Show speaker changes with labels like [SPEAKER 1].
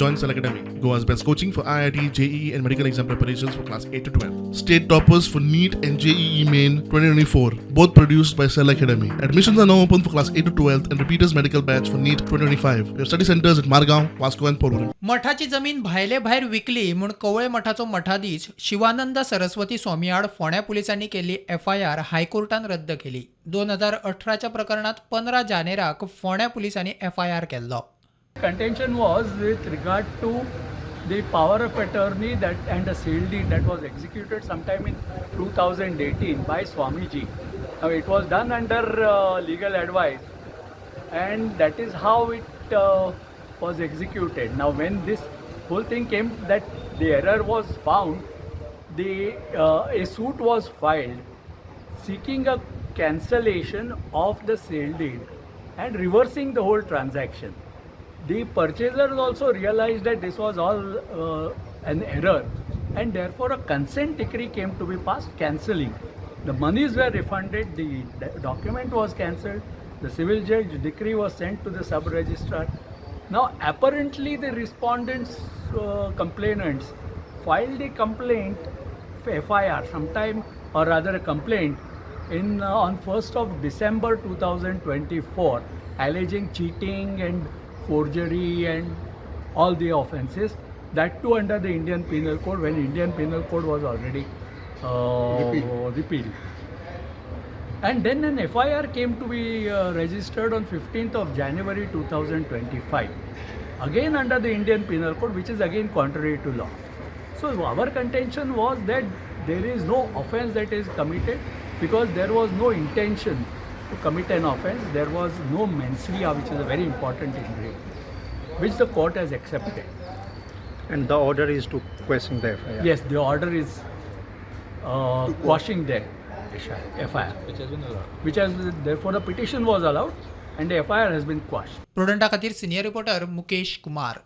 [SPEAKER 1] Joint Cell Academy, Goa's best coaching for IIT, JEE and medical exam preparations for class 8 to 12. State toppers for NEET and JEE Main 2024, both produced by Cell Academy. Admissions are now open for class 8 to 12th and repeaters medical batch for NEET 2025. We have study centers at Margaon, Vasco and Prudent.
[SPEAKER 2] मठाची जमीन भायले भायर विकली म्हूण कवळे मठाचो मठाधीश शिवानंद सरस्वती स्वामी आड फोंड्या पुलिसांनी केल्ली FIR हायकोर्टान रद्द केली. 2018च्या प्रकरणात 15 जानेराक फोंड्या पुलिसांनी FIR केल्लो.
[SPEAKER 3] Contention was with regard to the power of attorney that and the sale deed that was executed sometime in 2018 by Swami ji. Now it was done under legal advice, and that is how it was executed. Now when this whole thing came that the error was found, a suit was filed seeking a cancellation of the sale deed and reversing the whole transaction. The purchasers also realized that this was all an error, and therefore a consent decree came to be passed cancelling. The monies were refunded, the document was cancelled, the civil judge decree was sent to the sub-registrar. Now apparently the respondents, complainants, filed a complaint, FIR, sometime or rather a complaint on 1st of December 2024 alleging cheating and forgery and all the offences, that too under the Indian Penal Code when Indian Penal Code was already repealed. And then an FIR came to be registered on 15th of January 2025, again under the Indian Penal Code, which is again contrary to law. So our contention was that there is no offence that is committed because there was no intention to commit an offence. There was no mens rea, which is a very important ingredient, which the court has accepted.
[SPEAKER 4] And the order is to question the FIR?
[SPEAKER 3] Yes, the order is quashing the FIR. Which has been allowed. Which has, therefore the petition was allowed and the FIR has been quashed.
[SPEAKER 2] प्रुडंटा खातीर senior reporter Mukesh Kumar.